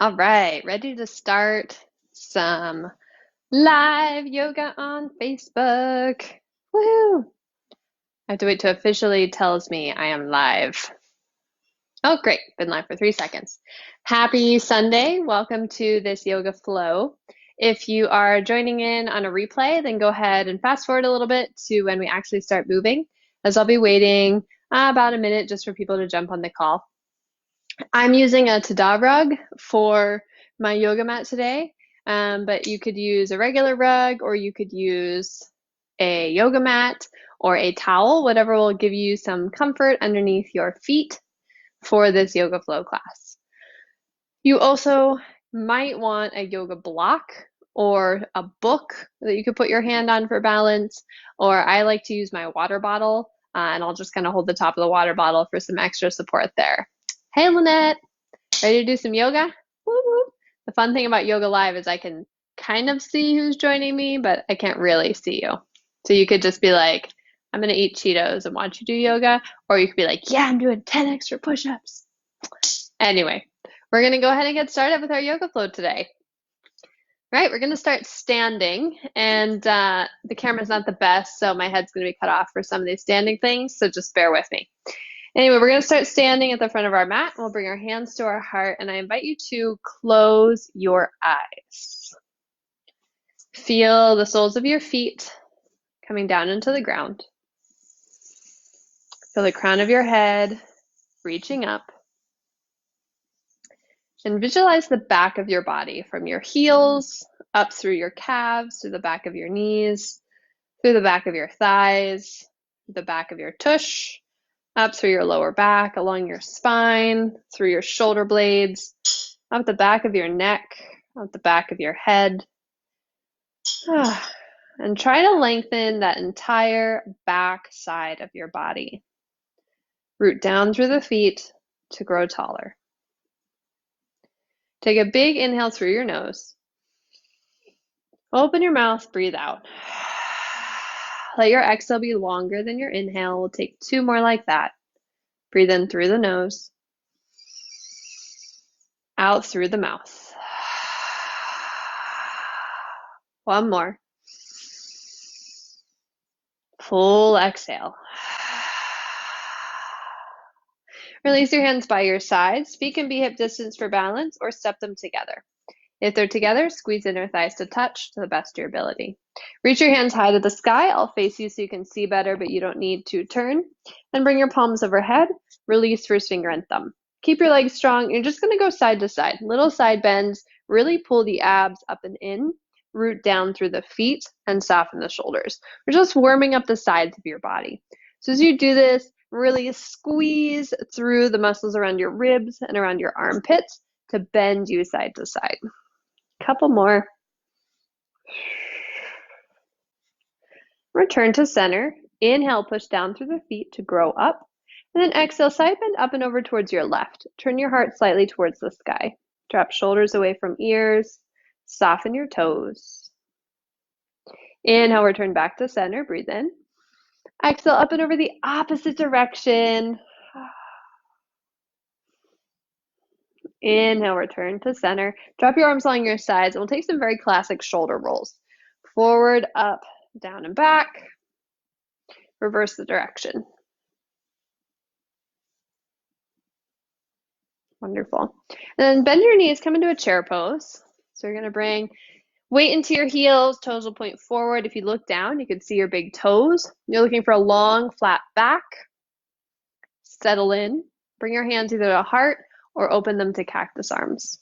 All right, ready to start some live yoga on Facebook. Woohoo! I have to wait till it officially tells me I am live. Oh, great. Been live for 3 seconds. Happy Sunday. Welcome to this yoga flow. If you are joining in on a replay, then go ahead and fast forward a little bit to when we actually start moving, as I'll be waiting about a minute just for people to jump on the call. I'm using a Tada rug for my yoga mat today, but you could use a regular rug or you could use a yoga mat or a towel, whatever will give you some comfort underneath your feet for this yoga flow class. You also might want a yoga block or a book that you could put your hand on for balance, or I like to use my water bottle, and I'll just kind of hold the top of the water bottle for some extra support there. Hey, Lynette. Ready to do some yoga? Woo woo. The fun thing about Yoga Live is I can kind of see who's joining me, but I can't really see you. So you could just be like, I'm going to eat Cheetos and watch you do yoga. Or you could be like, yeah, I'm doing 10 extra push-ups. Anyway, we're going to go ahead and get started with our yoga flow today. Right, we're going to start standing, and the camera's not the best, so my head's going to be cut off for some of these standing things, so just bear with me. Anyway, we're going to start standing at the front of our mat. We'll bring our hands to our heart, and I invite you to close your eyes. Feel the soles of your feet coming down into the ground. Feel the crown of your head reaching up. And visualize the back of your body from your heels up through your calves, through the back of your knees, through the back of your thighs, the back of your tush, up through your lower back, along your spine, through your shoulder blades, up the back of your neck, up the back of your head. And try to lengthen that entire back side of your body. Root down through the feet to grow taller. Take a big inhale through your nose. Open your mouth, breathe out. Let your exhale be longer than your inhale. We'll take 2 more like that. Breathe in through the nose. Out through the mouth. One more. Full exhale. Release your hands by your sides. Feet can be hip distance for balance or step them together. If they're together, squeeze inner thighs to touch to the best of your ability. Reach your hands high to the sky. I'll face you so you can see better, but you don't need to turn. And bring your palms overhead. Release first finger and thumb. Keep your legs strong. You're just going to go side to side. Little side bends. Really pull the abs up and in. Root down through the feet and soften the shoulders. We're just warming up the sides of your body. So as you do this, really squeeze through the muscles around your ribs and around your armpits to bend you side to side. Couple more. Return to center. Inhale, push down through the feet to grow up. And then exhale, side bend up and over towards your left. Turn your heart slightly towards the sky. Drop shoulders away from ears. Soften your toes. Inhale, return back to center. Breathe in. Exhale, up and over the opposite direction. Inhale, return to center. Drop your arms along your sides, and we'll take some very classic shoulder rolls. Forward, up, down, and back. Reverse the direction. Wonderful. And then bend your knees, come into a chair pose. So you're going to bring weight into your heels, toes will point forward. If you look down, you can see your big toes. You're looking for a long, flat back. Settle in. Bring your hands either to heart or open them to cactus arms.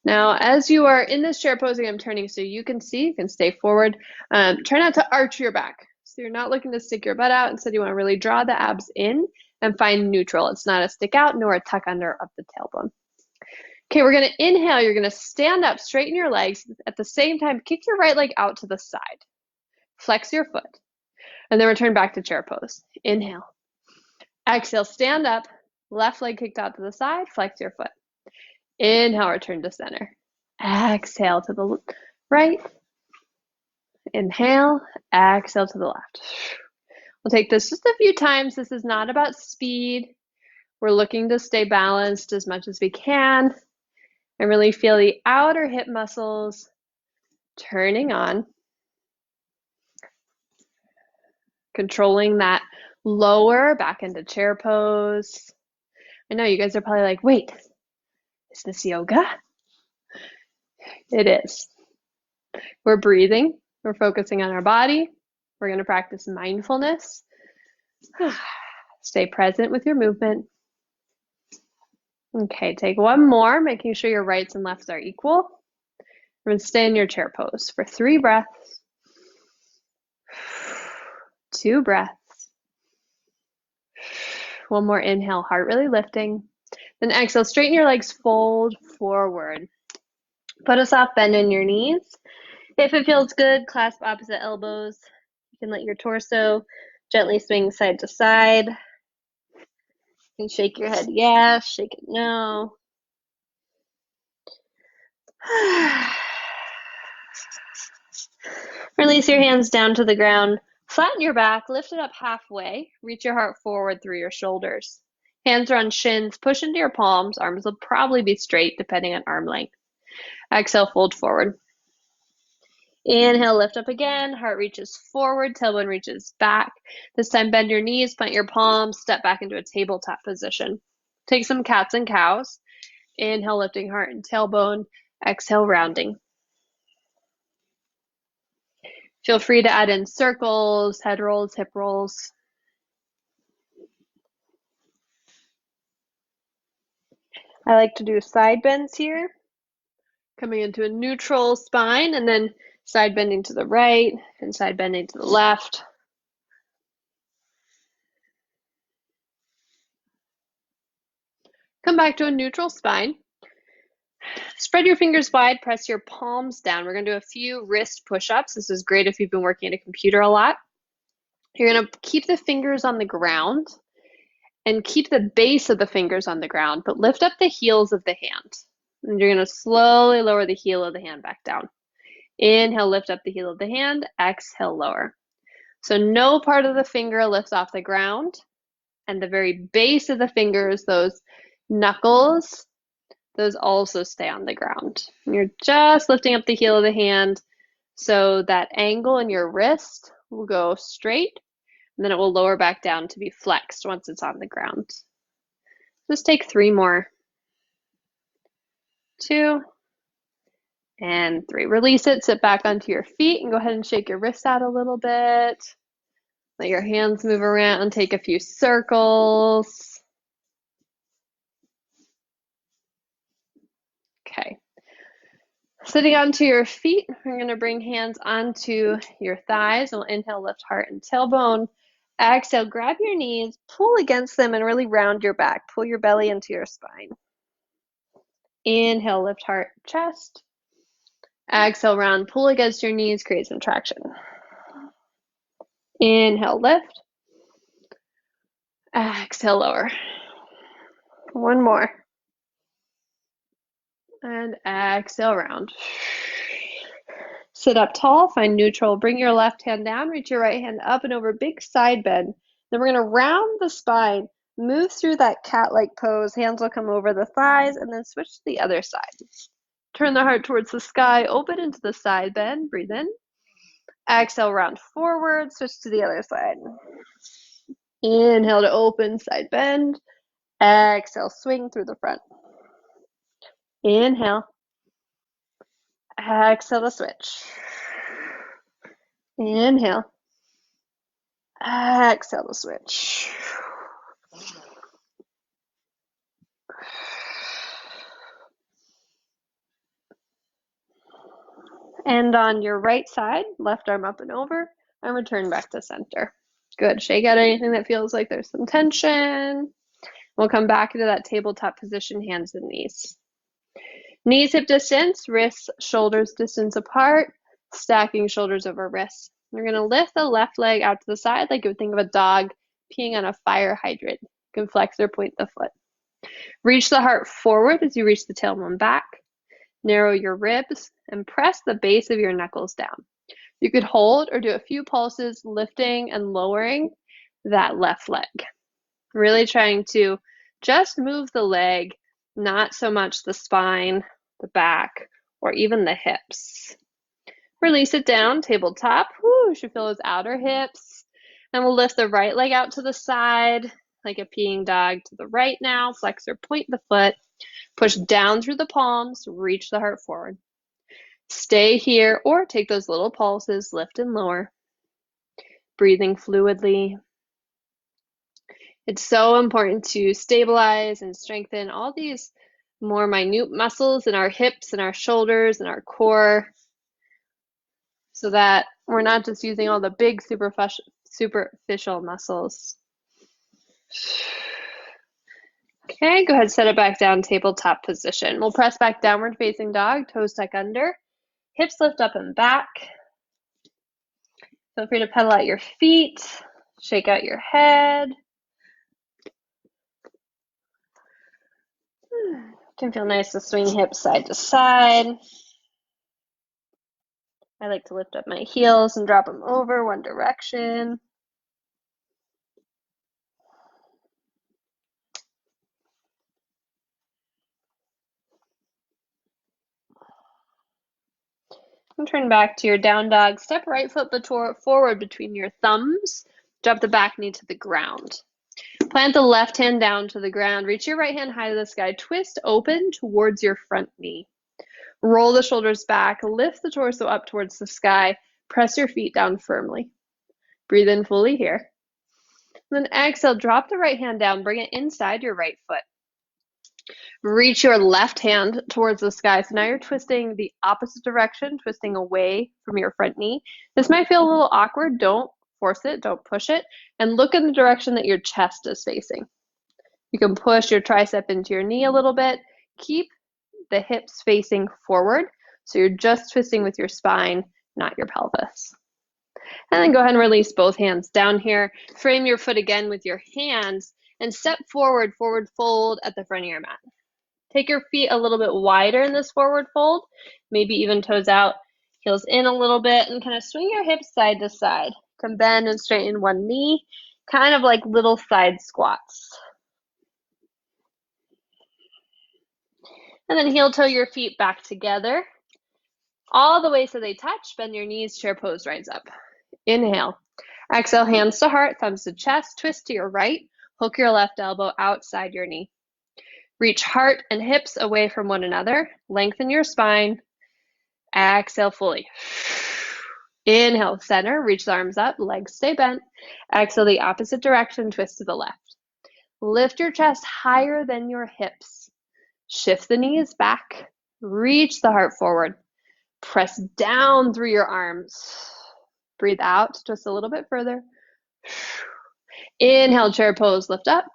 Now, as you are in this chair posing, I'm turning so you can see, you can stay forward. Try not to arch your back. So you're not looking to stick your butt out. Instead, you want to really draw the abs in and find neutral. It's not a stick out nor a tuck under of the tailbone. Okay, we're going to inhale. You're going to stand up, straighten your legs. At the same time, kick your right leg out to the side. Flex your foot. And then return back to chair pose. Inhale. Exhale, stand up. Left leg kicked out to the side. Flex your foot. Inhale, return to center. Exhale to the right. Inhale, exhale to the left. We'll take this just a few times. This is not about speed. We're looking to stay balanced as much as we can. And really feel the outer hip muscles turning on, controlling that lower back into chair pose. I know you guys are probably like, wait, is this yoga? It is. We're breathing. We're focusing on our body. We're going to practice mindfulness. Stay present with your movement. Okay, take one more, making sure your rights and lefts are equal. We're going to stay in your chair pose for 3 breaths, 2 breaths. One more inhale, heart really lifting. Then exhale, straighten your legs, fold forward. Put a soft bend in your knees. If it feels good, clasp opposite elbows. You can let your torso gently swing side to side. You can shake your head yes, shake it no. Release your hands down to the ground. Flatten your back, lift it up halfway. Reach your heart forward through your shoulders. Hands are on shins, push into your palms. Arms will probably be straight depending on arm length. Exhale, fold forward. Inhale, lift up again. Heart reaches forward, tailbone reaches back. This time, bend your knees, plant your palms, step back into a tabletop position. Take some cats and cows. Inhale, lifting heart and tailbone. Exhale, rounding. Feel free to add in circles, head rolls, hip rolls. I like to do side bends here, coming into a neutral spine and then side bending to the right and side bending to the left. Come back to a neutral spine. Spread your fingers wide, press your palms down. We're going to do a few wrist push-ups. This is great if you've been working at a computer a lot. You're going to keep the fingers on the ground and keep the base of the fingers on the ground, but lift up the heels of the hand. And you're going to slowly lower the heel of the hand back down. Inhale, lift up the heel of the hand. Exhale, lower. So no part of the finger lifts off the ground. And the very base of the fingers, those knuckles, those also stay on the ground. And you're just lifting up the heel of the hand so that angle in your wrist will go straight, and then it will lower back down to be flexed once it's on the ground. Just take 3 more. 2 and 3. Release it, sit back onto your feet, and go ahead and shake your wrists out a little bit. Let your hands move around and take a few circles. Okay. Sitting onto your feet, we're going to bring hands onto your thighs. We'll inhale, lift heart and tailbone. Exhale, grab your knees, pull against them, and really round your back. Pull your belly into your spine. Inhale, lift heart, chest. Exhale, round, pull against your knees, create some traction. Inhale, lift. Exhale, lower. One more. And exhale, round. Sit up tall, find neutral. Bring your left hand down, reach your right hand up and over, big side bend. Then we're going to round the spine, move through that cat-like pose. Hands will come over the thighs and then switch to the other side. Turn the heart towards the sky, open into the side bend, breathe in. Exhale, round forward, switch to the other side. Inhale to open, side bend. Exhale, swing through the front. Inhale. Exhale to switch. Inhale. Exhale to switch. And on your right side, left arm up and over, and return back to center. Good. Shake out anything that feels like there's some tension. We'll come back into that tabletop position, hands and knees. Knees hip distance, wrists, shoulders distance apart, stacking shoulders over wrists. You're going to lift the left leg out to the side like you would think of a dog peeing on a fire hydrant. You can flex or point the foot. Reach the heart forward as you reach the tailbone back. Narrow your ribs and press the base of your knuckles down. You could hold or do a few pulses, lifting and lowering that left leg. Really trying to just move the leg, not so much the spine the back, or even the hips. Release it down, tabletop. Woo, you should feel those outer hips. And we'll lift the right leg out to the side, like a peeing dog to the right now. Flex or point the foot. Push down through the palms, reach the heart forward. Stay here or take those little pulses, lift and lower. Breathing fluidly. It's so important to stabilize and strengthen all these more minute muscles in our hips and our shoulders and our core so that we're not just using all the big superficial muscles. Okay, go ahead, set it back down, tabletop position. We'll press back downward facing dog, toes tuck under, hips lift up and back. Feel free to pedal out your feet, shake out your head. Can feel nice to swing hips side to side. I like to lift up my heels and drop them over one direction. And turn back to your down dog. Step right foot forward between your thumbs. Drop the back knee to the ground. Plant the left hand down to the ground. Reach your right hand high to the sky. Twist open towards your front knee. Roll the shoulders back. Lift the torso up towards the sky. Press your feet down firmly. Breathe in fully here. And then exhale, drop the right hand down. Bring it inside your right foot. Reach your left hand towards the sky. So now you're twisting the opposite direction, twisting away from your front knee. This might feel a little awkward. Don't force it. Don't push it. And look in the direction that your chest is facing. You can push your tricep into your knee a little bit. Keep the hips facing forward. So you're just twisting with your spine, not your pelvis. And then go ahead and release both hands down here. Frame your foot again with your hands and step forward, forward fold at the front of your mat. Take your feet a little bit wider in this forward fold, maybe even toes out, heels in a little bit, and kind of swing your hips side to side. You can bend and straighten one knee, kind of like little side squats. And then heel toe your feet back together, all the way so they touch. Bend your knees, chair pose, rise up. Inhale. Exhale, hands to heart, thumbs to chest, twist to your right, hook your left elbow outside your knee. Reach heart and hips away from one another. Lengthen your spine. Exhale fully. Inhale, center, reach the arms up, legs stay bent. Exhale the opposite direction, twist to the left. Lift your chest higher than your hips. Shift the knees back. Reach the heart forward. Press down through your arms. Breathe out just a little bit further. Inhale, chair pose, lift up.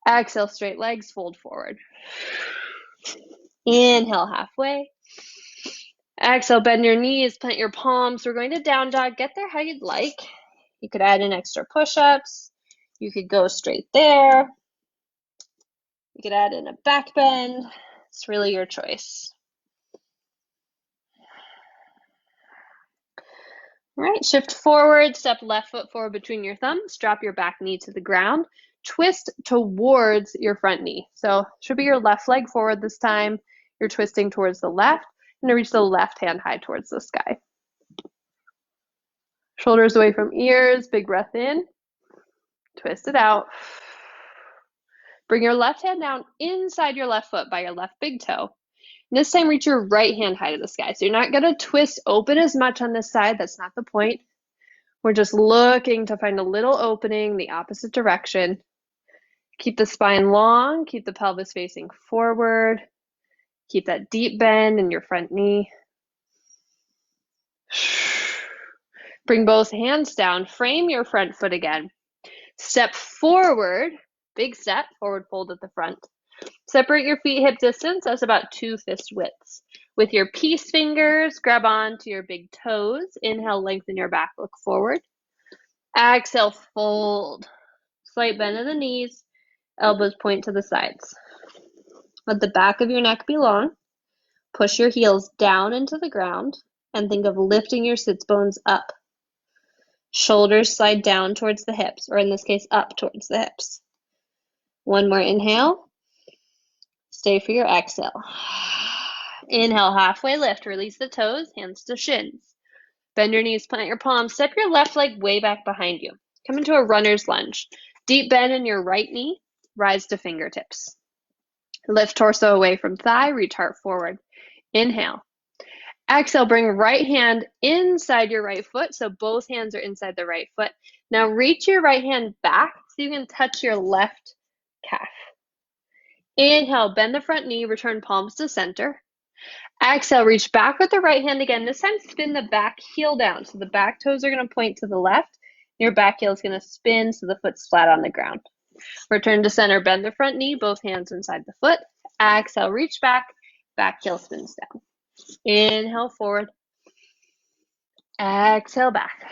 Exhale, straight legs, fold forward. Inhale, halfway. Exhale, bend your knees, plant your palms. We're going to down dog. Get there how you'd like. You could add in extra push-ups. You could go straight there. You could add in a back bend. It's really your choice. All right, shift forward, step left foot forward between your thumbs, drop your back knee to the ground, twist towards your front knee. So should be your left leg forward this time. You're twisting towards the left and reach the left hand high towards the sky. Shoulders away from ears, big breath in, twist it out. Bring your left hand down inside your left foot by your left big toe. And this time reach your right hand high to the sky. So you're not going to twist open as much on this side. That's not the point. We're just looking to find a little opening the opposite direction. Keep the spine long. Keep the pelvis facing forward. Keep that deep bend in your front knee. Bring both hands down. Frame your front foot again. Step forward. Big step. Forward fold at the front. Separate your feet hip distance. That's about 2 fist widths. With your peace fingers, grab on to your big toes. Inhale, lengthen your back, look forward. Exhale, fold. Slight bend in the knees. Elbows point to the sides. Let the back of your neck be long. Push your heels down into the ground and think of lifting your sits bones up. Shoulders slide down towards the hips, or in this case, up towards the hips. One more inhale. Stay for your exhale. Inhale, halfway lift. Release the toes, hands to shins. Bend your knees, plant your palms. Step your left leg way back behind you. Come into a runner's lunge. Deep bend in your right knee. Rise to fingertips. Lift torso away from thigh. Reach heart forward. Inhale. Exhale, bring right hand inside your right foot, so both hands are inside the right foot. Now reach your right hand back so you can touch your left calf. Inhale, bend the front knee, return palms to center. Exhale, reach back with the right hand again. This time spin the back heel down. So the back toes are going to point to the left. Your back heel is going to spin so the foot's flat on the ground. Return to center, bend the front knee, both hands inside the foot. Exhale, reach back heel spins down. Inhale, forward. Exhale, back.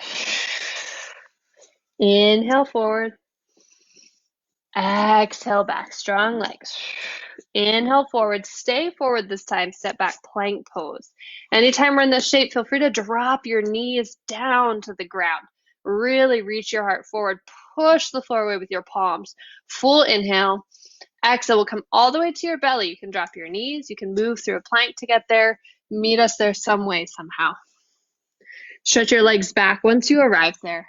Inhale, forward. Exhale, back. Strong legs. Inhale, forward. Stay forward this time. Step back, plank pose. Anytime we're in this shape, feel free to drop your knees down to the ground. Really reach your heart forward. Push the floor away with your palms. Full inhale. Exhale will come all the way to your belly. You can drop your knees. You can move through a plank to get there. Meet us there some way, somehow. Stretch your legs back once you arrive there.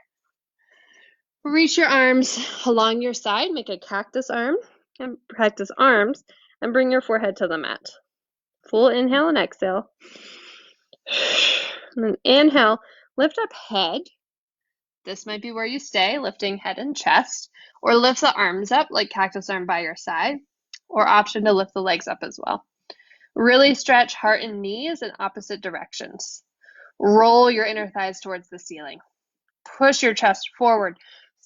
Reach your arms along your side. Make a cactus arms and bring your forehead to the mat. Full inhale and exhale. And then inhale, lift up head. This might be where you stay, lifting head and chest, or lift the arms up like cactus arm by your side, or option to lift the legs up as well. Really stretch heart and knees in opposite directions. Roll your inner thighs towards the ceiling. Push your chest forward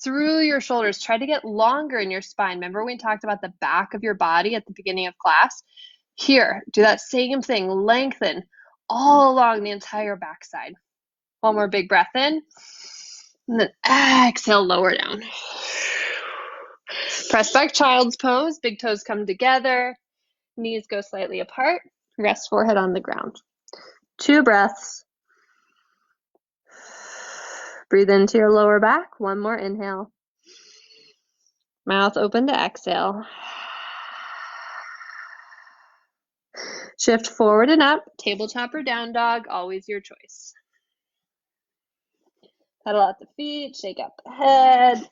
through your shoulders. Try to get longer in your spine. Remember we talked about the back of your body at the beginning of class? Here, do that same thing. Lengthen all along the entire backside. One more big breath in. And then exhale, lower down. Press back child's pose. Big toes come together. Knees go slightly apart. Rest forehead on the ground. 2 breaths. Breathe into your lower back. One more inhale. Mouth open to exhale. Shift forward and up. Tabletop or down dog, always your choice. Pedal out the feet, shake up the head.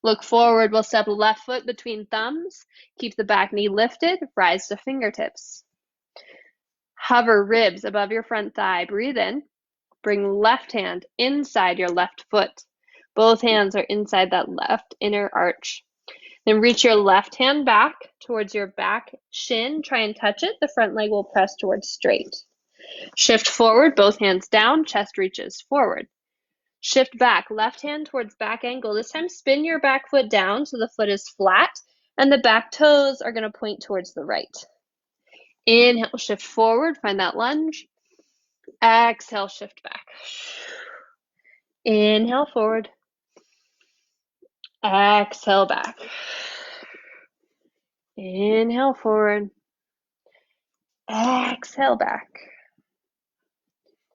Look forward, we'll step left foot between thumbs. Keep the back knee lifted, rise to fingertips. Hover ribs above your front thigh, breathe in. Bring left hand inside your left foot. Both hands are inside that left inner arch. Then reach your left hand back towards your back shin. Try and touch it. The front leg will press towards straight. Shift forward, both hands down, chest reaches forward. Shift back, left hand towards back ankle. This time spin your back foot down so the foot is flat and the back toes are going to point towards the right. Inhale, shift forward, find that lunge. Exhale, shift back. Inhale, forward. Exhale, back. Inhale, forward. Exhale, back.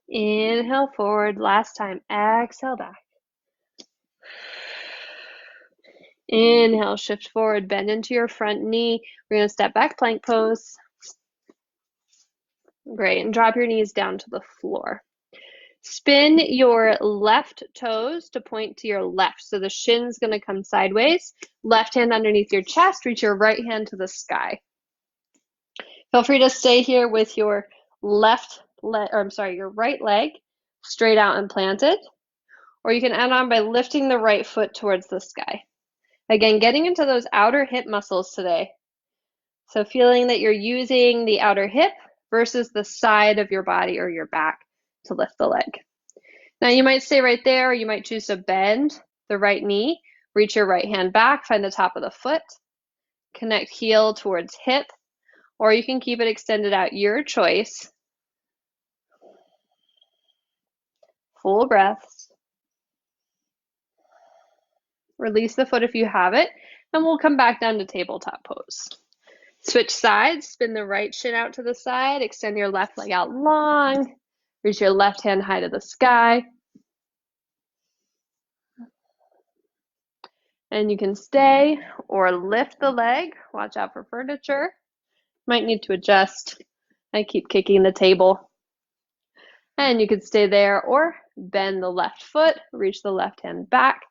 Inhale, forward. Last time. Exhale, back. Inhale, shift forward, bend into your front knee. We're going to step back, plank pose. Great, and drop your knees down to the floor. Spin your left toes to point to your left. So the shin's going to come sideways. Left hand underneath your chest. Reach your right hand to the sky. Feel free to stay here with your your right leg straight out and planted. Or you can add on by lifting the right foot towards the sky. Again, getting into those outer hip muscles today. So feeling that you're using the outer hip versus the side of your body or your back to lift the leg. Now you might stay right there, or you might choose to bend the right knee, reach your right hand back, find the top of the foot, connect heel towards hip, or you can keep it extended out, your choice. Full breaths. Release the foot if you have it, and we'll come back down to tabletop pose. Switch sides, spin the right shin out to the side, extend your left leg out long, reach your left hand high to the sky. And you can stay or lift the leg. Watch out for furniture. Might need to adjust I keep kicking the table. And you could stay there or bend the left foot, reach the left hand back,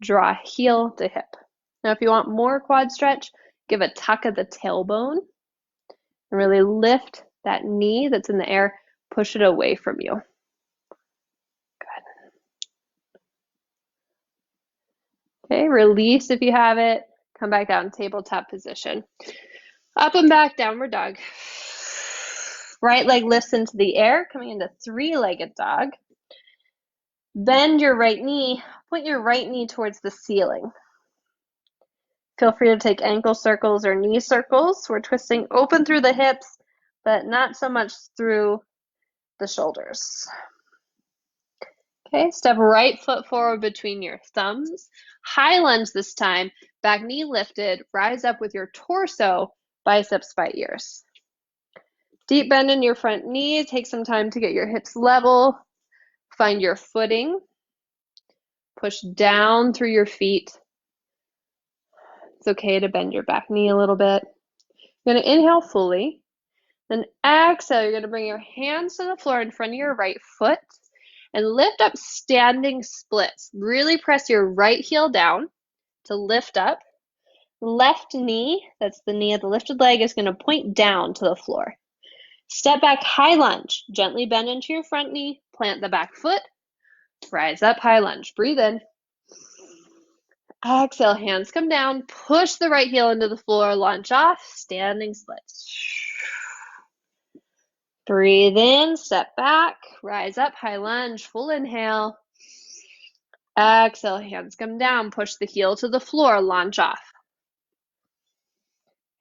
draw heel to hip. Now, if you want more quad stretch, give a tuck of the tailbone and really lift that knee that's in the air, push it away from you. Good. Okay, release if you have it. Come back down, tabletop position. Up and back, downward dog. Right leg lifts into the air, coming into three-legged dog. Bend your right knee, point your right knee towards the ceiling. Feel free to take ankle circles or knee circles. We're twisting open through the hips, but not so much through the shoulders. Okay, step right foot forward between your thumbs. High lunge this time, back knee lifted, rise up with your torso, biceps by ears. Deep bend in your front knee, take some time to get your hips level, find your footing, push down through your feet. It's okay to bend your back knee a little bit. You're going to inhale fully, then exhale, you're going to bring your hands to the floor in front of your right foot and lift up standing splits. Really press your right heel down to lift up. Left knee, that's the knee of the lifted leg, is going to point down to the floor. Step back, high lunge. Gently bend into your front knee, plant the back foot, rise up, high lunge. Breathe in. Exhale, hands come down, push the right heel into the floor, launch off, standing splits. Breathe in, step back, rise up, high lunge, full inhale. Exhale, hands come down, push the heel to the floor, launch off.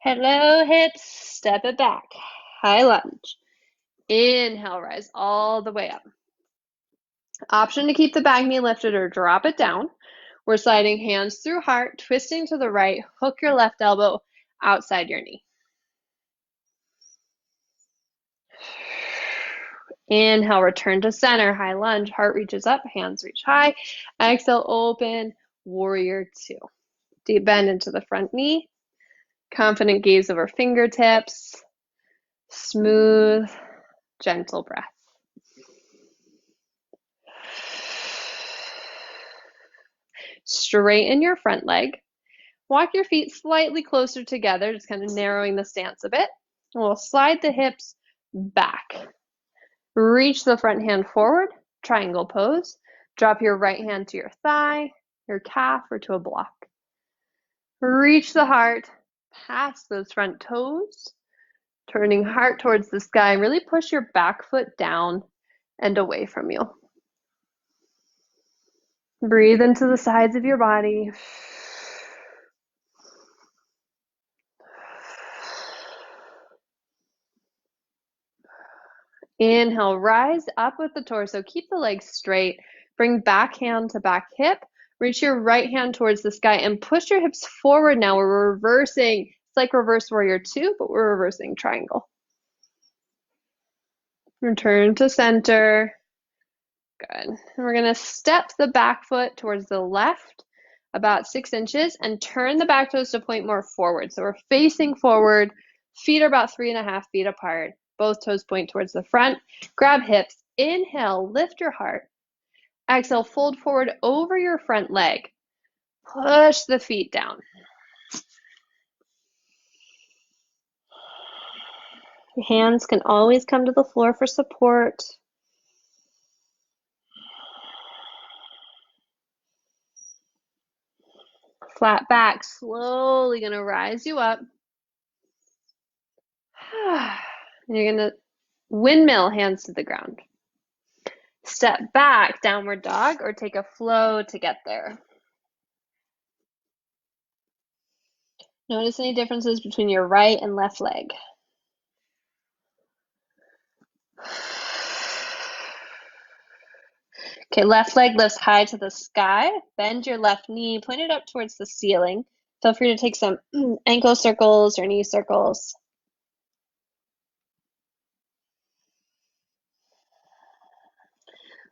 Hello, hips, step it back, high lunge. Inhale, rise all the way up. Option to keep the back knee lifted or drop it down. We're sliding hands through heart, twisting to the right, hook your left elbow outside your knee. Inhale, return to center, high lunge, heart reaches up, hands reach high. Exhale, open, warrior two. Deep bend into the front knee. Confident gaze over fingertips. Smooth, gentle breath. Straighten your front leg. Walk your feet slightly closer together, just kind of narrowing the stance a bit. And we'll slide the hips back. Reach the front hand forward, triangle pose. Drop your right hand to your thigh, your calf, or to a block. Reach the heart, past those front toes, turning heart towards the sky. Really push your back foot down and away from you. Breathe into the sides of your body. Inhale, rise up with the torso. Keep the legs straight. Bring back hand to back hip. Reach your right hand towards the sky and push your hips forward now. We're reversing. It's like reverse warrior two, but we're reversing triangle. Return to center. Good. And we're going to step the back foot towards the left about 6 inches and turn the back toes to point more forward. So we're facing forward. Feet are about 3.5 feet apart. Both toes point towards the front. Grab hips. Inhale, lift your heart. Exhale, fold forward over your front leg. Push the feet down. Your hands can always come to the floor for support. Flat back, slowly going to rise you up. And you're going to windmill, hands to the ground. Step back, downward dog, or take a flow to get there. Notice any differences between your right and left leg. Okay, left leg lifts high to the sky. Bend your left knee, point it up towards the ceiling. Feel free to take some ankle circles or knee circles.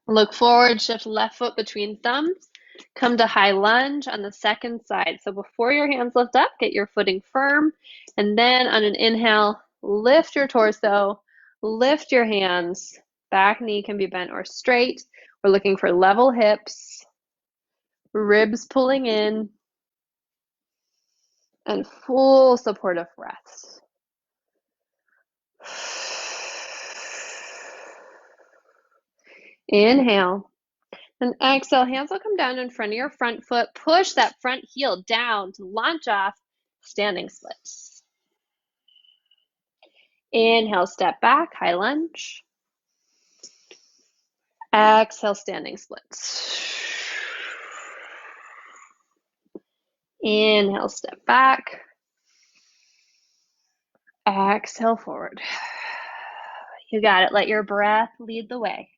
Look forward, shift left foot between thumbs. Come to high lunge on the second side. So before your hands lift up, get your footing firm. And then on an inhale, lift your torso, Lift your hands. Back knee can be bent or straight. We're looking for level hips, ribs pulling in, and full supportive breaths. Inhale. And exhale, hands will come down in front of your front foot. Push that front heel down to launch off standing splits. Inhale, step back, high lunge. Exhale, standing splits. Inhale, step back. Exhale, forward. You got it. Let your breath lead the way.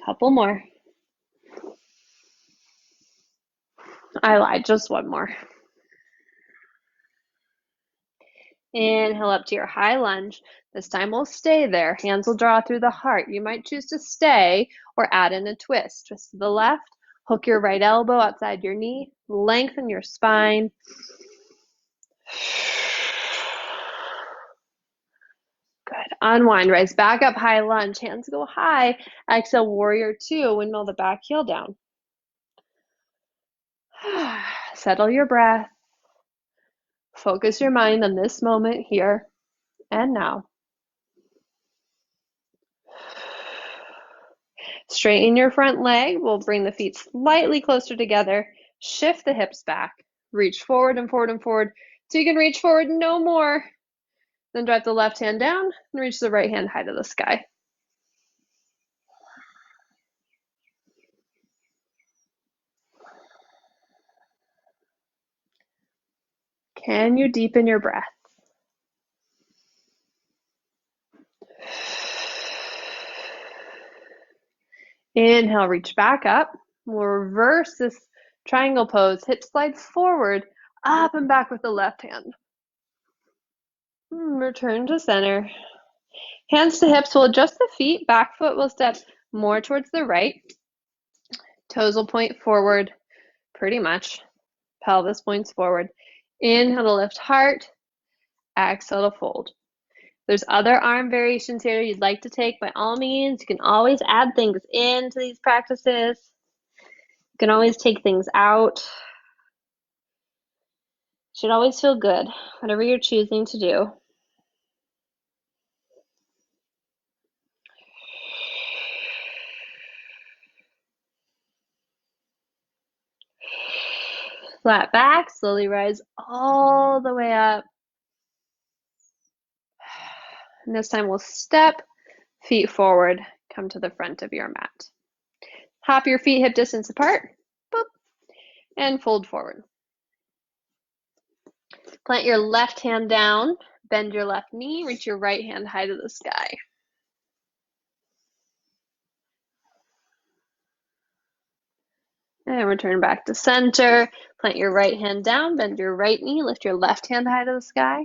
Couple more. I lied, just one more. Inhale up to your high lunge. This time we'll stay there. Hands will draw through the heart. You might choose to stay or add in a twist. Twist to the left. Hook your right elbow outside your knee. Lengthen your spine. Good. Unwind. Rise back up, high lunge. Hands go high. Exhale, warrior two. Windmill the back heel down. Settle your breath. Focus your mind on this moment here and now. Straighten your front leg. We'll bring the feet slightly closer together. Shift the hips back. Reach forward and forward and forward. So you can reach forward no more. Then drive the left hand down and reach the right hand high to the sky. Can you deepen your breath? Inhale, reach back up. We'll reverse this triangle pose. Hips slide forward, up and back with the left hand. Return to center. Hands to hips. We'll adjust the feet. Back foot will step more towards the right. Toes will point forward, pretty much. Pelvis points forward. Inhale to lift heart. Exhale to fold. There's other arm variations here you'd like to take, by all means. You can always add things into these practices. You can always take things out. Should always feel good, whatever you're choosing to do. Flat back, slowly rise all the way up. And this time we'll step, feet forward, come to the front of your mat. Hop your feet hip distance apart, boop, and fold forward. Plant your left hand down, bend your left knee, reach your right hand high to the sky. And return back to center. Plant your right hand down, bend your right knee, lift your left hand high to the sky.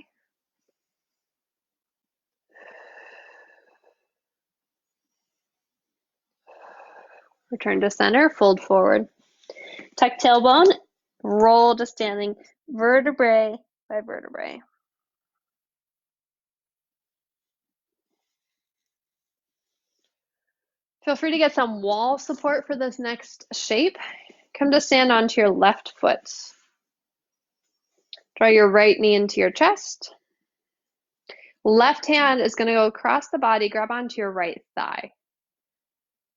Return to center, fold forward. Tuck tailbone, roll to standing vertebrae by vertebrae. Feel free to get some wall support for this next shape. Come to stand onto your left foot. Draw your right knee into your chest. Left hand is going to go across the body, grab onto your right thigh.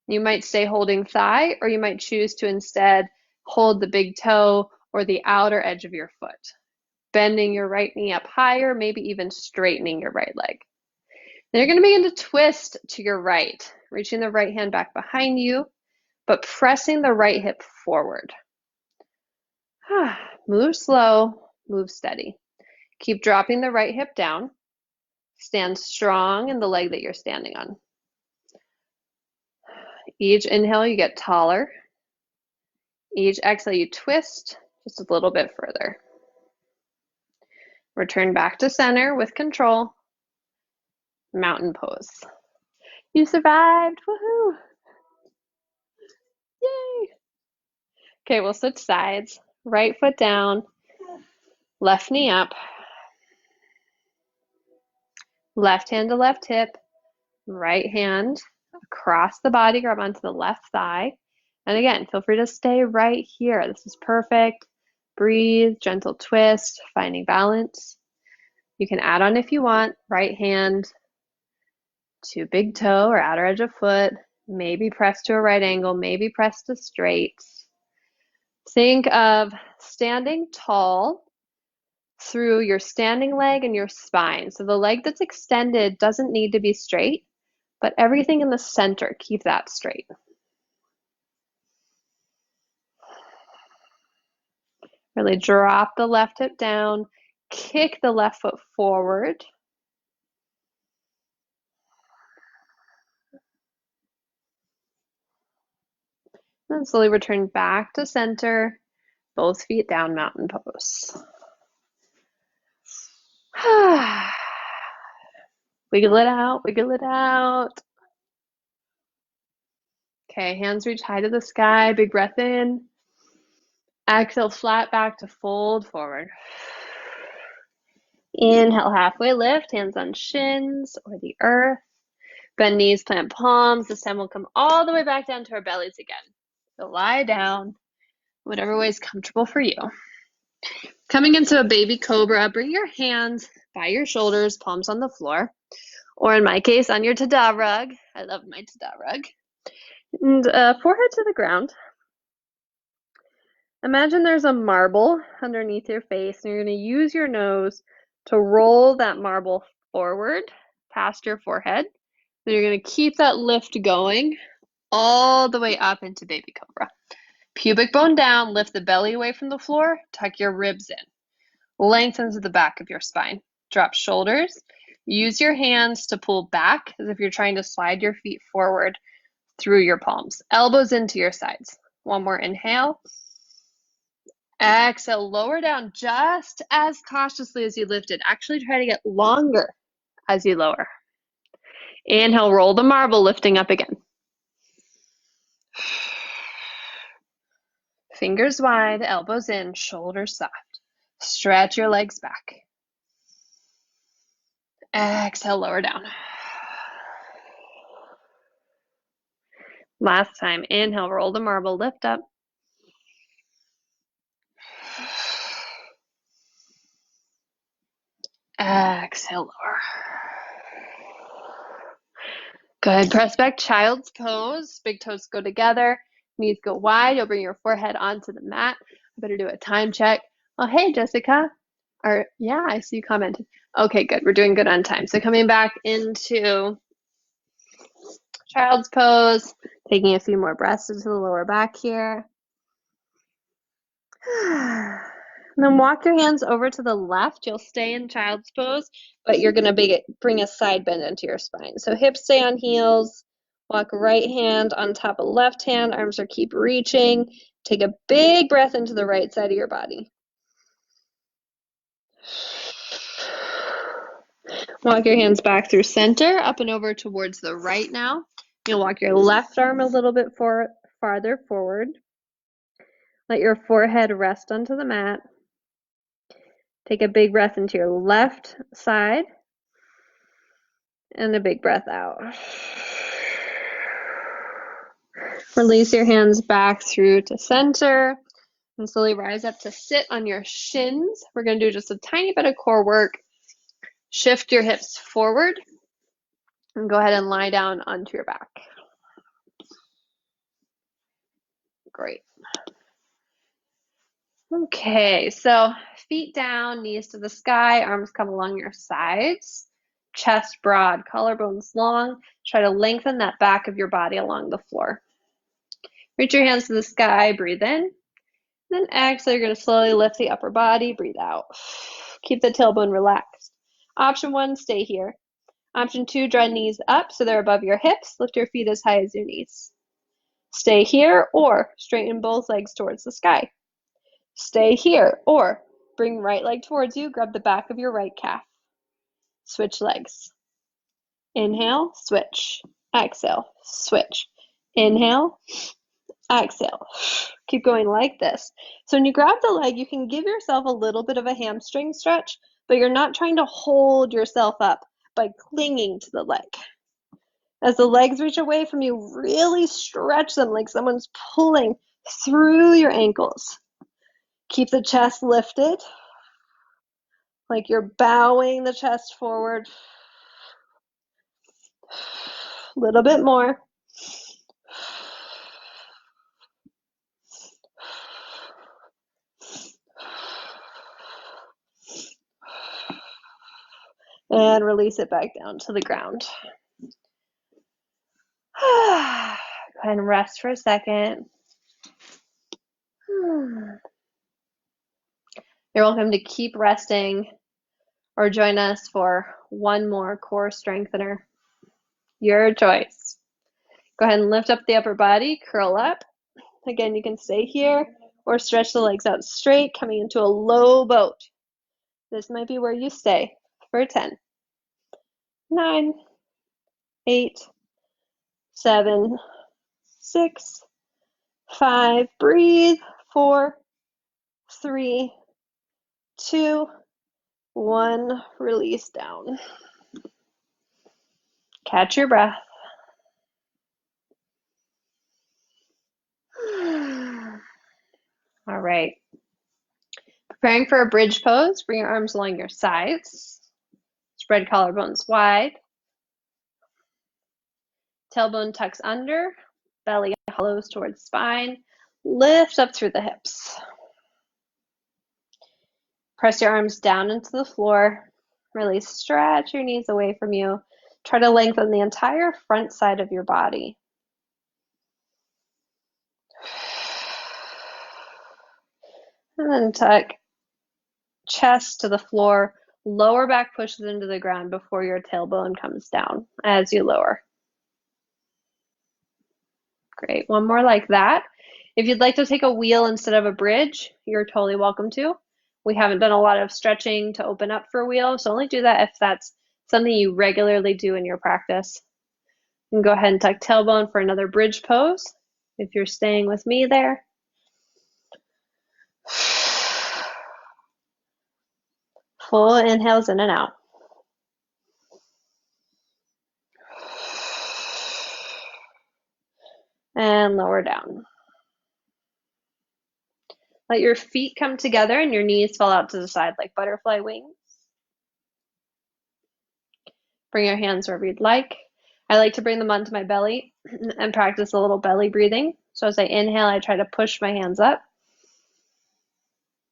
You might stay holding thigh, or you might choose to instead hold the big toe or the outer edge of your foot. Bending your right knee up higher, maybe even straightening your right leg. Then you're going to begin to twist to your right, reaching the right hand back behind you, but pressing the right hip forward. Move slow, move steady. Keep dropping the right hip down. Stand strong in the leg that you're standing on. Each inhale, you get taller. Each exhale, you twist just a little bit further. Return back to center with control. Mountain pose. You survived, woohoo! Yay! Okay, we'll switch sides. right foot down, left knee up, left hand to left hip, right hand across the body, grab onto the left thigh. And again, feel free to stay right here. This is perfect. Breathe, gentle twist, finding balance. You can add on if you want, right hand to big toe or outer edge of foot, maybe press to a right angle, maybe press to straight. Think of standing tall through your standing leg and your spine. So the leg that's extended doesn't need to be straight, but everything in the center, keep that straight. Really drop the left hip down, kick the left foot forward. Then slowly return back to center, both feet down, mountain pose. Wiggle it out, wiggle it out. Okay, hands reach high to the sky, big breath in. Exhale, flat back to fold forward. Inhale, halfway lift, hands on shins or the earth. Bend knees, plant palms. This time we'll come all the way back down to our bellies again. So lie down, whatever way is comfortable for you. Coming into a baby cobra, bring your hands by your shoulders, palms on the floor, or in my case, on your tada rug. I love my tada rug. And forehead to the ground. Imagine there's a marble underneath your face, and you're going to use your nose to roll that marble forward past your forehead. Then you're going to keep that lift going all the way up into baby cobra. Pubic bone down, lift the belly away from the floor, tuck your ribs in. Lengthen to the back of your spine. Drop shoulders. Use your hands to pull back as if you're trying to slide your feet forward through your palms. Elbows into your sides. One more inhale. Exhale, lower down just as cautiously as you lifted. Actually try to get longer as you lower. Inhale, roll the marble, lifting up again. Fingers wide, elbows in, shoulders soft. Stretch your legs back. Exhale, lower down. Last time, inhale, roll the marble, lift up. Exhale, lower. Good. Press back, child's pose. Big toes go together. Knees go wide. You'll bring your forehead onto the mat. I better do a time check. Oh, hey, Jessica. Yeah, I see you commented. Okay, good. We're doing good on time. So coming back into child's pose, taking a few more breaths into the lower back here. And then walk your hands over to the left. You'll stay in child's pose, but you're going to bring a side bend into your spine. So hips stay on heels. Walk right hand on top of left hand. Arms are keep reaching. Take a big breath into the right side of your body. Walk your hands back through center, up and over towards the right now. You'll walk your left arm a little bit farther forward. Let your forehead rest onto the mat. Take a big breath into your left side and a big breath out. Release your hands back through to center and slowly rise up to sit on your shins. We're going to do just a tiny bit of core work. Shift your hips forward and go ahead and lie down onto your back. Great. Okay, so feet down, knees to the sky, arms come along your sides, chest broad, collarbones long. Try to lengthen that back of your body along the floor. Reach your hands to the sky, breathe in. Then exhale, you're going to slowly lift the upper body, breathe out. Keep the tailbone relaxed. Option 1, stay here. Option 2, draw knees up so they're above your hips. Lift your feet as high as your knees. Stay here or straighten both legs towards the sky. Stay here or bring right leg towards you, grab the back of your right calf. Switch legs. Inhale, switch. Exhale, switch. Inhale, Exhale. Keep going like this. So when you grab the leg, you can give yourself a little bit of a hamstring stretch, but you're not trying to hold yourself up by clinging to the leg. As the legs reach away from you, really stretch them like someone's pulling through your ankles. Keep the chest lifted, like you're bowing the chest forward. A little bit more. And release it back down to the ground. Go ahead and rest for a second. You're welcome to keep resting or join us for one more core strengthener. Your choice. Go ahead and lift up the upper body, curl up. Again, you can stay here or stretch the legs out straight, coming into a low boat. This might be where you stay for 10, 9, 8, 7, 6, 5, breathe, 4, 3, 2, 1, release down. Catch your breath. All right. Preparing for a bridge pose, bring your arms along your sides. Spread collarbones wide. Tailbone tucks under, belly hollows towards spine. Lift up through the hips. Press your arms down into the floor. Really stretch your knees away from you. Try to lengthen the entire front side of your body. And then tuck chest to the floor. Lower back pushes into the ground before your tailbone comes down as you lower. Great. One more like that. If you'd like to take a wheel instead of a bridge, you're totally welcome to. We haven't done a lot of stretching to open up for a wheel, so only do that if that's something you regularly do in your practice. You can go ahead and tuck tailbone for another bridge pose if you're staying with me there. Full inhales in and out. And lower down. Let your feet come together and your knees fall out to the side like butterfly wings. Bring your hands wherever you'd like. I like to bring them onto my belly and practice a little belly breathing. So as I inhale, I try to push my hands up.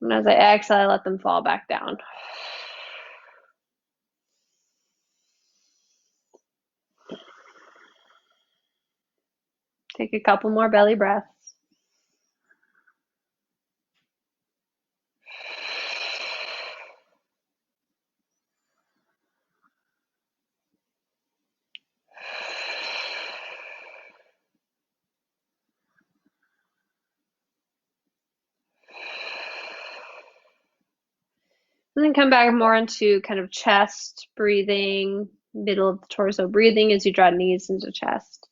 And as I exhale, I let them fall back down. Take a couple more belly breaths. And then come back more into kind of chest breathing, middle of the torso breathing as you draw knees into chest.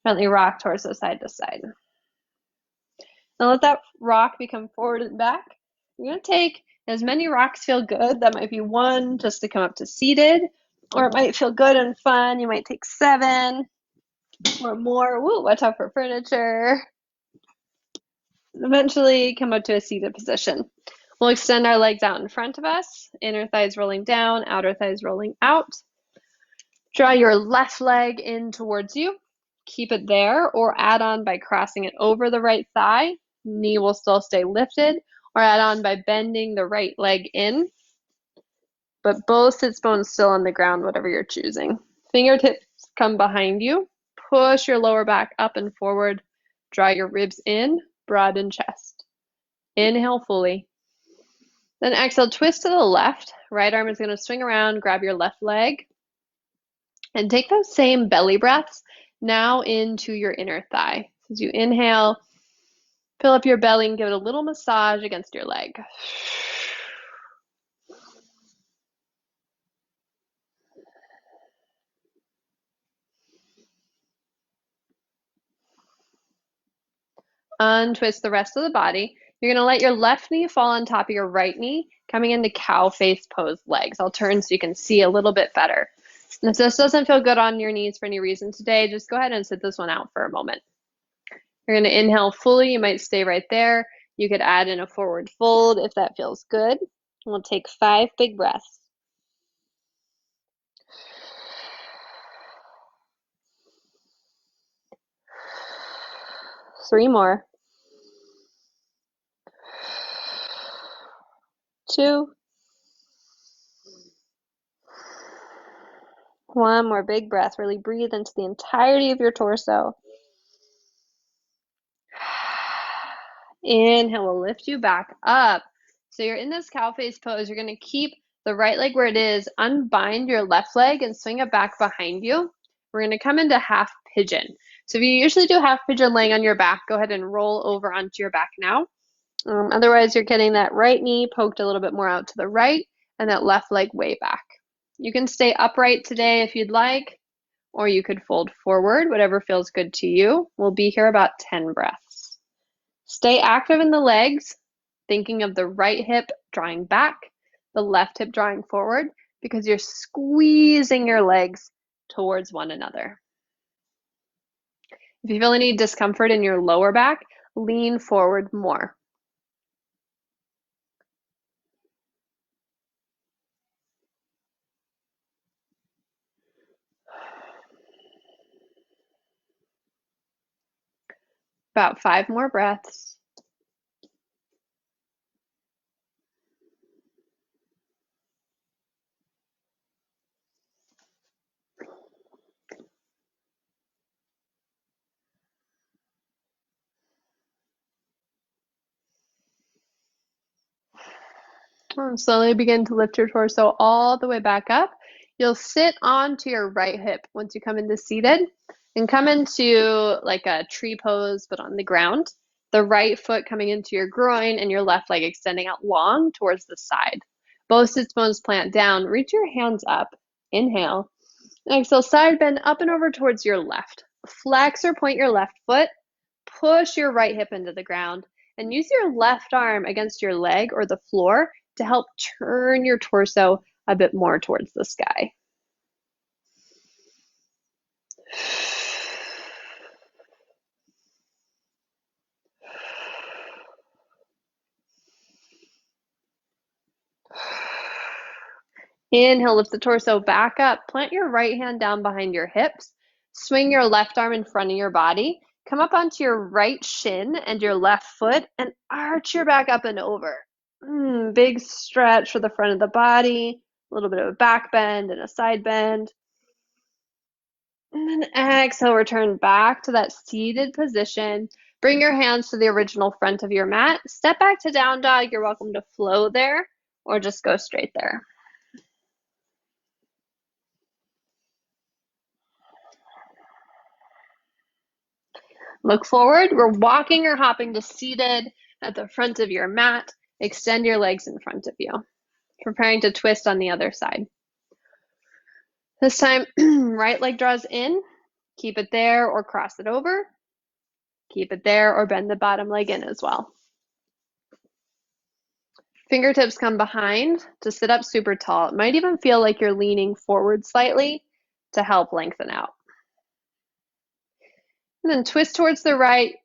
Gently rock torso side to side. Now let that rock become forward and back. You're going to take as many rocks feel good. That might be 1 just to come up to seated, or it might feel good and fun. You might take 7 or more. Woo, watch out for furniture. Eventually come up to a seated position. We'll extend our legs out in front of us, inner thighs rolling down, outer thighs rolling out. Draw your left leg in towards you. Keep it there or add on by crossing it over the right thigh. Knee will still stay lifted, or add on by bending the right leg in, but both sits bones still on the ground, whatever you're choosing. Fingertips come behind you. Push your lower back up and forward. Draw your ribs in, broaden chest. Inhale fully. Then exhale, twist to the left. Right arm is going to swing around, grab your left leg, and take those same belly breaths now into your inner thigh. As you inhale, fill up your belly and give it a little massage against your leg. Untwist the rest of the body. You're going to let your left knee fall on top of your right knee, coming into cow face pose legs. I'll turn so you can see a little bit better. And if this doesn't feel good on your knees for any reason today, just go ahead and sit this one out for a moment. You're going to inhale fully. You might stay right there. You could add in a forward fold if that feels good. We'll take 5 big breaths. Three more. 2. 1 more big breath. Really breathe into the entirety of your torso. Inhale will lift you back up. So you're in this cow face pose. You're going to keep the right leg where it is, unbind your left leg and swing it back behind you. We're going to come into half pigeon. So if you usually do half pigeon laying on your back, go ahead and roll over onto your back now. Otherwise, you're getting that right knee poked a little bit more out to the right and that left leg way back. You can stay upright today if you'd like, or you could fold forward, whatever feels good to you. We'll be here about 10 breaths. Stay active in the legs, thinking of the right hip drawing back, the left hip drawing forward, because you're squeezing your legs towards one another. If you feel any discomfort in your lower back, lean forward more. About 5 more breaths. Slowly begin to lift your torso all the way back up. You'll sit onto your right hip once you come into seated and come into like a tree pose, but on the ground. The right foot coming into your groin and your left leg extending out long towards the side. Both sits bones plant down. Reach your hands up. Inhale. Exhale, side bend up and over towards your left. Flex or point your left foot. Push your right hip into the ground and use your left arm against your leg or the floor to help turn your torso a bit more towards the sky. Inhale, lift the torso back up. Plant your right hand down behind your hips. Swing your left arm in front of your body. Come up onto your right shin and your left foot and arch your back up and over. Big stretch for the front of the body, a little bit of a back bend and a side bend. And then exhale, return back to that seated position. Bring your hands to the original front of your mat. Step back to down dog. You're welcome to flow there or just go straight there. Look forward. We're walking or hopping to seated at the front of your mat. Extend your legs in front of you. Preparing to twist on the other side. This time, right leg draws in. Keep it there or cross it over. Keep it there or bend the bottom leg in as well. Fingertips come behind to sit up super tall. It might even feel like you're leaning forward slightly to help lengthen out. And then twist towards the right.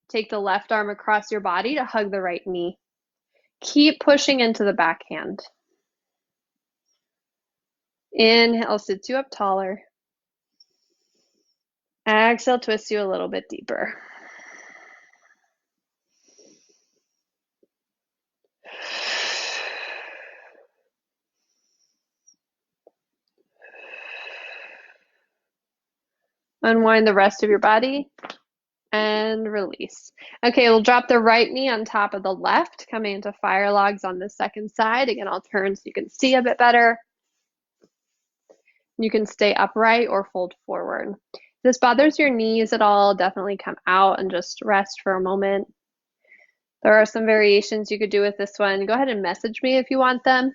Take the left arm across your body to hug the right knee. Keep pushing into the back hand. Inhale, sits you up taller. Exhale, twist you a little bit deeper. Unwind the rest of your body and release. Okay, we'll drop the right knee on top of the left, coming into fire logs on the second side. Again, I'll turn so you can see a bit better. You can stay upright or fold forward. If this bothers your knees at all, definitely come out and just rest for a moment. There are some variations you could do with this one. Go ahead and message me if you want them.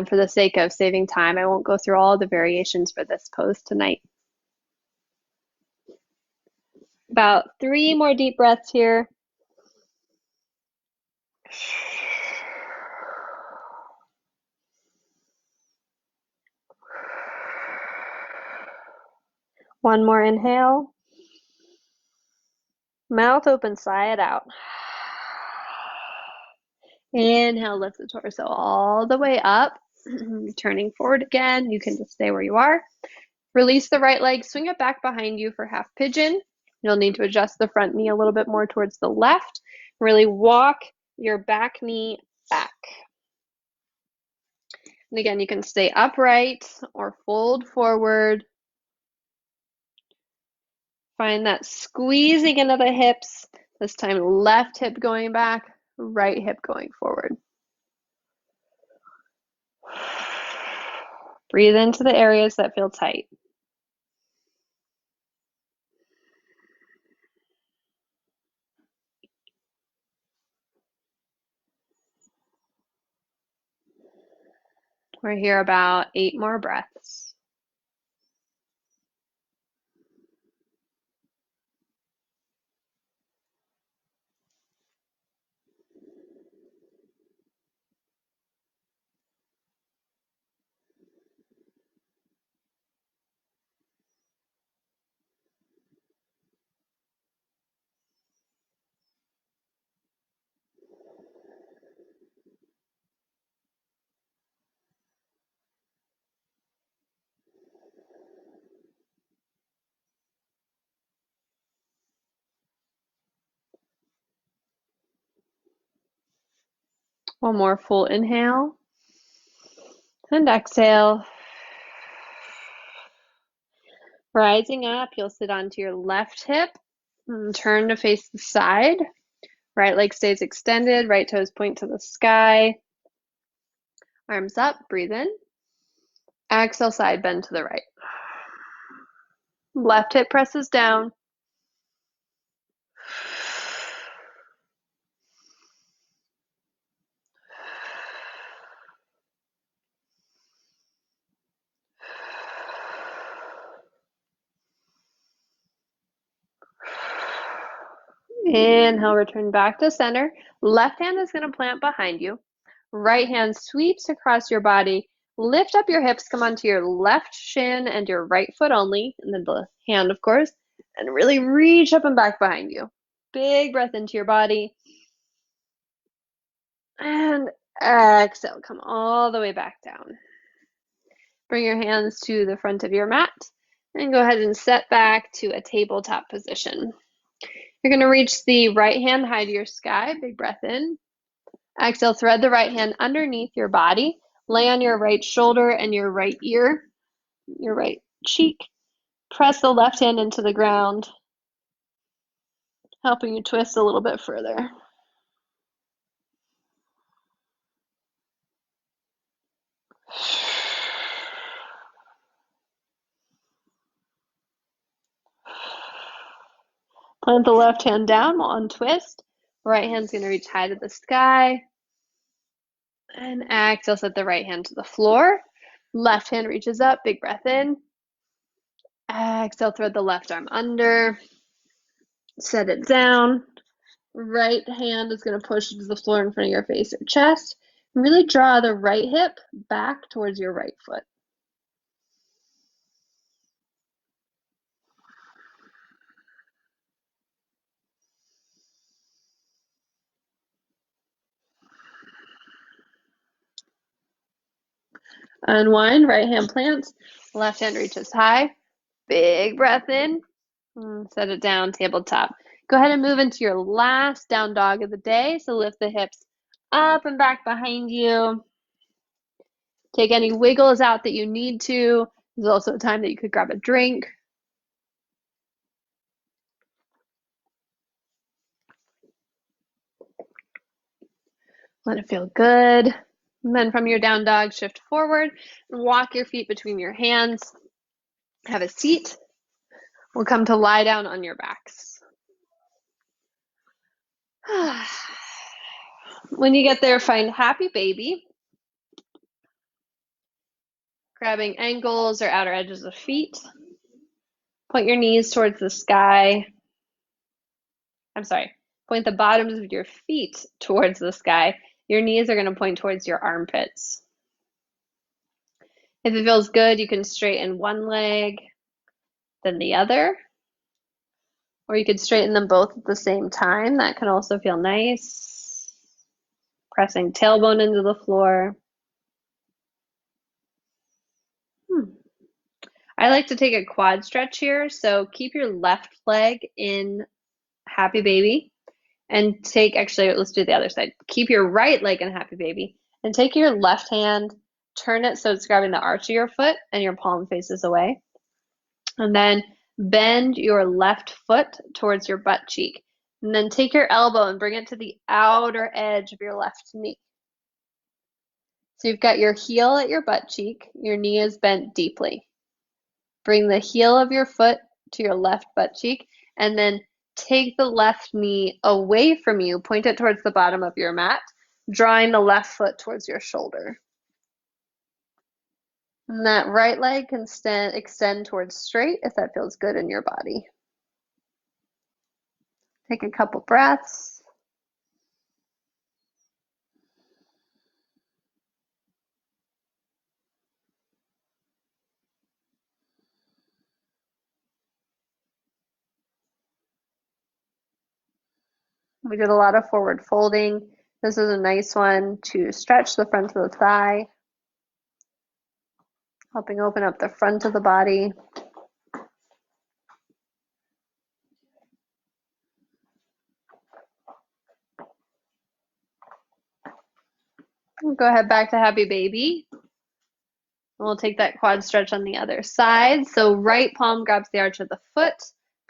For the sake of saving time, I won't go through all the variations for this pose tonight. About 3 more deep breaths here. One more inhale. Mouth open, sigh it out. Inhale, lift the torso all the way up. Turning forward again. You can just stay where you are. Release the right leg, swing it back behind you for half pigeon. You'll need to adjust the front knee a little bit more towards the left. Really walk your back knee back. And again, you can stay upright or fold forward. Find that squeezing into the hips. This time, left hip going back, right hip going forward. Breathe into the areas that feel tight. We're here about 8 more breaths. One more full inhale and exhale. Rising up, you'll sit onto your left hip and turn to face the side. Right leg stays extended, right toes point to the sky. Arms up, breathe in. Exhale, side bend to the right. Left hip presses down. Inhale, return back to center. Left hand is going to plant behind you. Right hand sweeps across your body. Lift up your hips, come onto your left shin and your right foot only, and then the hand, of course, and really reach up and back behind you. Big breath into your body. And exhale, come all the way back down. Bring your hands to the front of your mat and go ahead and set back to a tabletop position. You're going to reach the right hand high to your sky. Big breath in. Exhale, thread the right hand underneath your body. Lay on your right shoulder and your right ear, your right cheek. Press the left hand into the ground, helping you twist a little bit further. Plant the left hand down, we'll untwist. Right hand's going to reach high to the sky. And exhale, set the right hand to the floor. Left hand reaches up, big breath in. Exhale, thread the left arm under. Set it down. Right hand is going to push to the floor in front of your face or chest. Really draw the right hip back towards your right foot. Unwind, right hand plants, left hand reaches high. Big breath in. Set it down, tabletop. Go ahead and move into your last down dog of the day. So lift the hips up and back behind you. Take any wiggles out that you need to. There's also a time that you could grab a drink. Let it feel good. And then from your down dog, shift forward and walk your feet between your hands. Have a seat. We'll come to lie down on your backs. When you get there, find happy baby. Grabbing ankles or outer edges of feet. Point your knees towards the sky. I'm sorry. Point the bottoms of your feet towards the sky. Your knees are going to point towards your armpits. If it feels good, you can straighten one leg, then the other. Or you could straighten them both at the same time. That can also feel nice. Pressing tailbone into the floor. I like to take a quad stretch here. So keep your left leg in Happy Baby and take, actually, let's do the other side. Keep your right leg in Happy Baby and take your left hand, turn it so it's grabbing the arch of your foot and your palm faces away. And then bend your left foot towards your butt cheek. And then take your elbow and bring it to the outer edge of your left knee. So you've got your heel at your butt cheek, your knee is bent deeply. Bring the heel of your foot to your left butt cheek, and then take the left knee away from you, point it towards the bottom of your mat, drawing the left foot towards your shoulder. And that right leg can extend towards straight if that feels good in your body. Take a couple breaths. We did a lot of forward folding. This is a nice one to stretch the front of the thigh, helping open up the front of the body. We'll go ahead back to Happy Baby. We'll take that quad stretch on the other side. So right palm grabs the arch of the foot,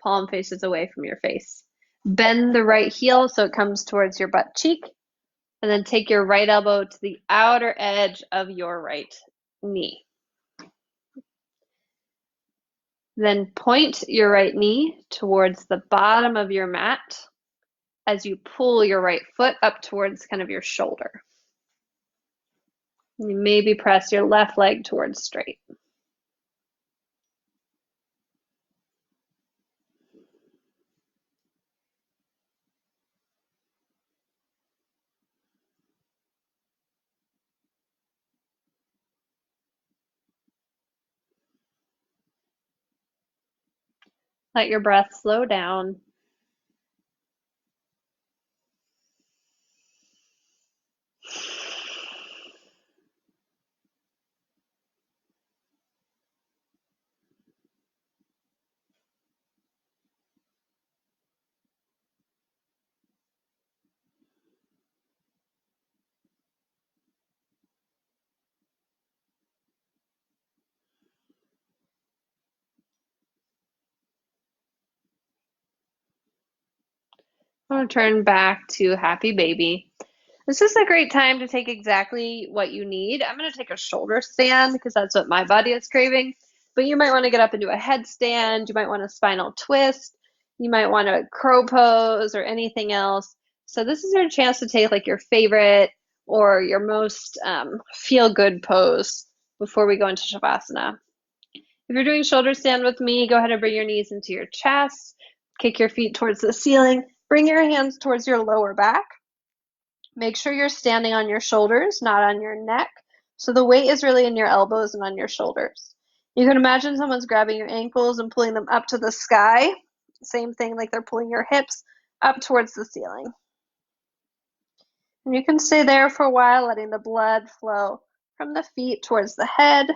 palm faces away from your face. Bend the right heel so it comes towards your butt cheek, and then take your right elbow to the outer edge of your right knee. Then point your right knee towards the bottom of your mat as you pull your right foot up towards kind of your shoulder. You maybe press your left leg towards straight. Let your breath slow down. I'm going to turn back to Happy Baby. This is a great time to take exactly what you need. I'm going to take a shoulder stand because that's what my body is craving. But you might want to get up into a headstand. You might want a spinal twist. You might want a crow pose or anything else. So this is your chance to take like your favorite or your most feel-good pose before we go into Shavasana. If you're doing shoulder stand with me, go ahead and bring your knees into your chest. Kick your feet towards the ceiling. Bring your hands towards your lower back. Make sure you're standing on your shoulders, not on your neck. So the weight is really in your elbows and on your shoulders. You can imagine someone's grabbing your ankles and pulling them up to the sky. Same thing, like they're pulling your hips up towards the ceiling. And you can stay there for a while, letting the blood flow from the feet towards the head.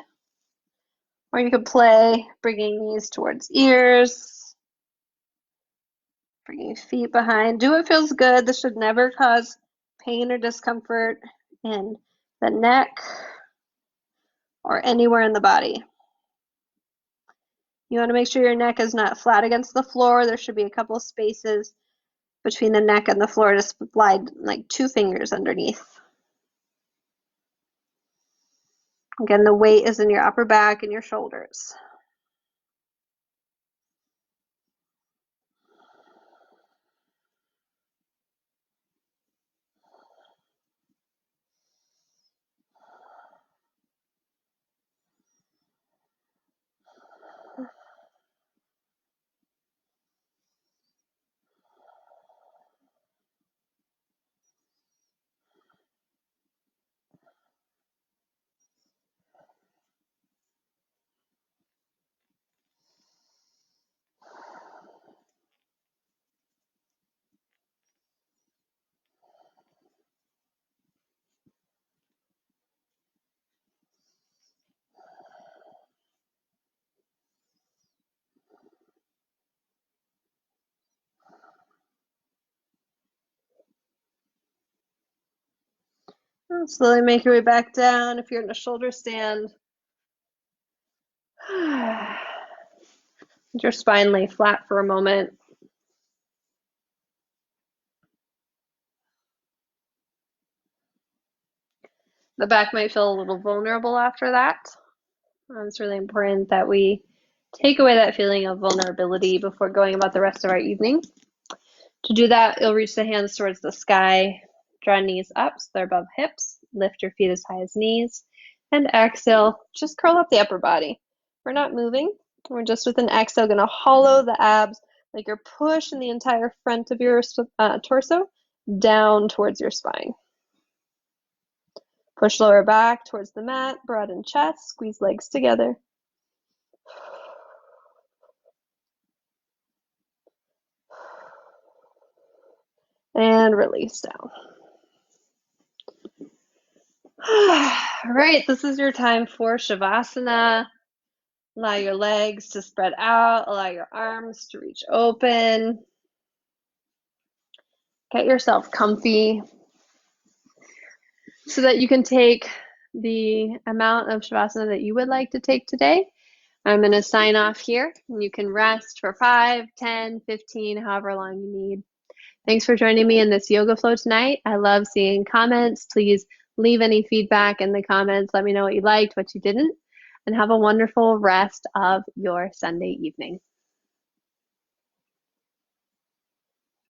Or you could play, bringing knees towards ears, bringing feet behind. Do what feels good. This should never cause pain or discomfort in the neck or anywhere in the body. You want to make sure your neck is not flat against the floor. There should be a couple spaces between the neck and the floor to slide like 2 fingers underneath. Again, the weight is in your upper back and your shoulders. Slowly make your way back down if you're in a shoulder stand. Let your spine lay flat for a moment. The back might feel a little vulnerable after that. It's really important that we take away that feeling of vulnerability before going about the rest of our evening. To do that, you'll reach the hands towards the sky, draw knees up so they're above hips, lift your feet as high as knees, and exhale, just curl up the upper body. We're not moving. We're just with an exhale going to hollow the abs like you're pushing the entire front of your torso down towards your spine. Push lower back towards the mat, broaden chest, squeeze legs together. And release down. All right, this is your time for Shavasana. Allow your legs to spread out, allow your arms to reach open. Get yourself comfy so that you can take the amount of Shavasana that you would like to take today. I'm going to sign off here, and you can rest for 5, 10, 15, however long you need. Thanks for joining me in this yoga flow tonight. I love seeing comments. Please leave any feedback in the comments. Let me know what you liked, what you didn't, and have a wonderful rest of your Sunday evening.